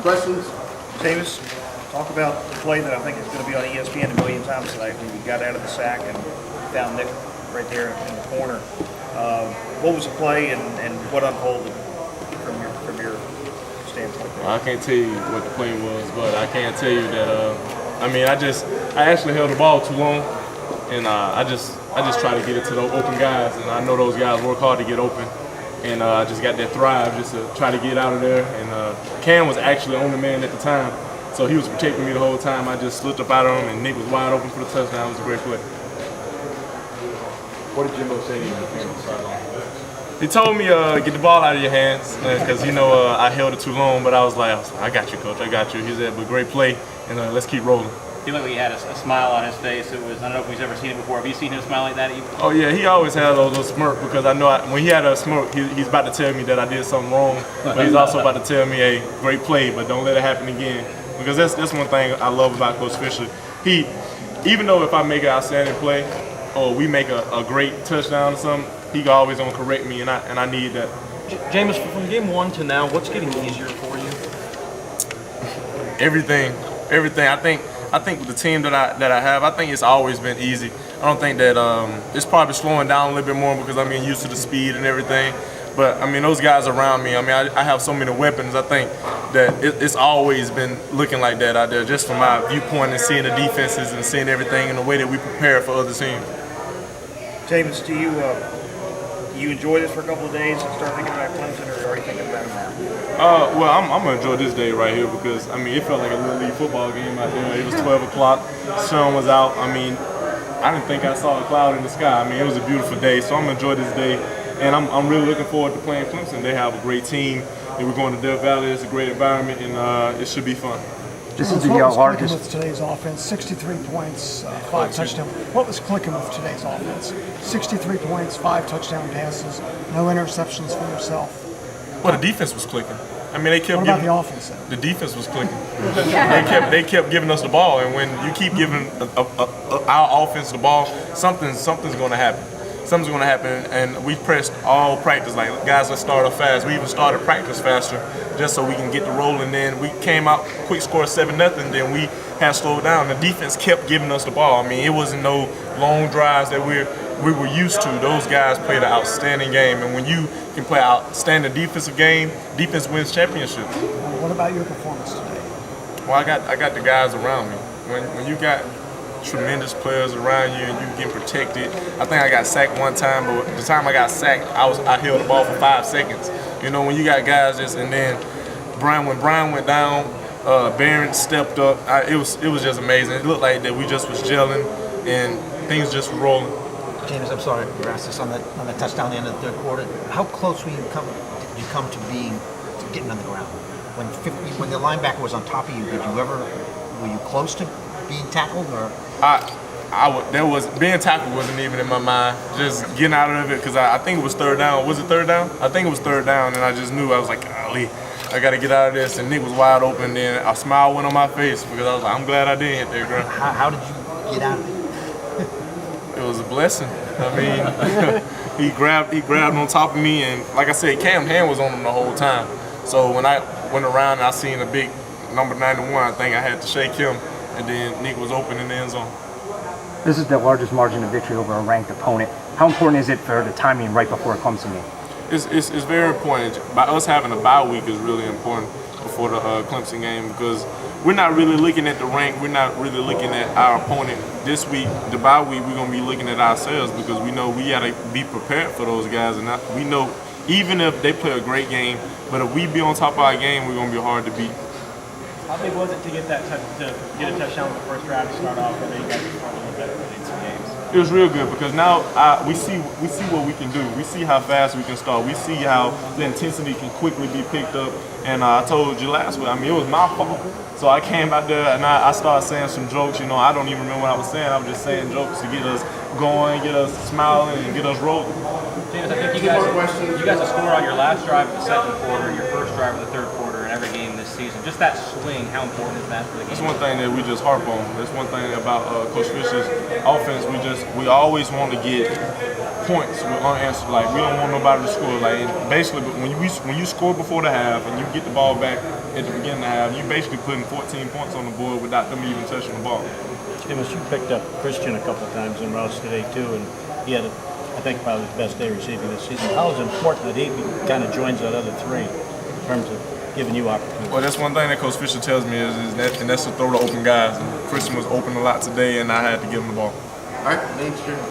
Questions? Jameis, talk about the play that I think is going to be on ESPN a million times tonight when you got out of the sack and found Nick right there in the corner. What was the play and what unfolded from your standpoint there? Well, I can't tell you what the play was, but I can tell you that I actually held the ball too long, and I just try to get it to the open guys, and I know those guys work hard to get open. And I just got that thrive just to try to get out of there. And Cam was actually on the man at the time, so he was protecting me the whole time. I just slipped up out of him, and Nick was wide open for the touchdown. It was a great play. What did Jimbo say to you when you started on? He told me, get the ball out of your hands, because, I held it too long, but I was like, I got you, coach, I got you. He said, but great play, and let's keep rolling. He looked like he had a smile on his face. It was, I don't know if he's ever seen it before. Have you seen him smile like that? Oh yeah, he always had a little smirk, because I know when he had a smirk, he's about to tell me that I did something wrong, but he's also about to tell me, hey, great play, but don't let it happen again. Because that's one thing I love about Coach Fisher. He, even though if I make an outstanding play or we make a great touchdown or something, he always gonna correct me, and I need that. Jameis, from game one to now, what's getting easier for you? Everything. I think with the team that I have, I think it's always been easy. I don't think that it's probably slowing down a little bit more because I'm getting used to the speed and everything. But I mean, those guys around me, I have so many weapons. I think that it's always been looking like that out there, just from my viewpoint and seeing the defenses and seeing everything and the way that we prepare for other teams. Jameis, do you enjoy this for a couple of days and start thinking about Clemson, or are you thinking about it now? Well, I'm gonna enjoy this day right here because it felt like a little league football game out there. It was 12 o'clock, sun was out. I didn't think I saw a cloud in the sky. It was a beautiful day, so I'm gonna enjoy this day, and I'm really looking forward to playing Clemson. They have a great team, and we're going to Death Valley. It's a great environment, and it should be fun. This is the largest. With today's offense, 63 points, 5 touchdowns. What was clicking with today's offense? 63 points, 5 touchdown passes, no interceptions for yourself. Well, the defense was clicking. They kept. What about the offense, though? The defense was clicking. They kept giving us the ball, and when you keep giving our offense the ball, something's going to happen. Something's going to happen, and we pressed all practice. Like, guys, let's start off fast. We even started practice faster just so we can get the rolling. Then we came out, quick score 7-0, then we had slowed down. The defense kept giving us the ball. It wasn't no long drives that we were used to. Those guys played an outstanding game, and when you can play an outstanding defensive game, defense wins championships. What about your performance today? Well, I got the guys around me. When you got tremendous players around you and you get protected. I think I got sacked one time, but the time I got sacked, I held the ball for 5 seconds. When you got guys and then when Brian went down, Barron stepped up. It was just amazing. It looked like that we just was gelling and things just were rolling. James, I'm sorry you asked this on the touchdown at the end of the third quarter. How close did you come to getting on the ground? When the linebacker was on top of you, were you close to being tackled, or? Being tackled wasn't even in my mind. Just getting out of it, because I think it was third down. Was it third down? I think it was third down, and I just knew. I was like, golly, I got to get out of this. And Nick was wide open. Then a smile went on my face because I was like, I'm glad I didn't hit there, girl. How did you get out of it? It was a blessing. He grabbed on top of me, and like I said, Cam's hand was on him the whole time. So when I went around and I seen a big number 91, I think I had to shake him. And then Nick was open in the end zone. This is the largest margin of victory over a ranked opponent. How important is it for the timing right before a Clemson game? It's very important. By us having a bye week is really important before the Clemson game, because we're not really looking at the rank. We're not really looking at our opponent this week. The bye week, we're going to be looking at ourselves, because we know we got to be prepared for those guys. And we know even if they play a great game, but if we be on top of our game, we're going to be hard to beat. How big was it to get a touchdown in the first drive to start off? I know you guys are probably a little better than some games. It was real good, because now we see what we can do. We see how fast we can start. We see how the intensity can quickly be picked up. And I told you last week, it was my fault. So I came out there and I started saying some jokes. I don't even remember what I was saying. I was just saying jokes to get us going, get us smiling, and get us rolling. James, I think you guys will score on your last drive of the second quarter, your first drive of the third quarter, in every game this season. Just that swing, how important is that for the game? That's one thing that we just harp on. That's one thing about Coach Fisher's offense. We always want to get points with unanswered. Like, we don't want nobody to score. Like, basically, when you score before the half and you get the ball back at the beginning of the half, you basically putting 14 points on the board without them even touching the ball. Jameis, you picked up Christian a couple of times in routes today too, and he had, I think, probably his best day receiving this season. How is it important that he kind of joins that other three in terms of giving you opportunities? Well, that's one thing that Coach Fisher tells me is that, and that's to throw to open guys. And Christian was open a lot today, and I had to give him the ball. All right, thanks, Jim.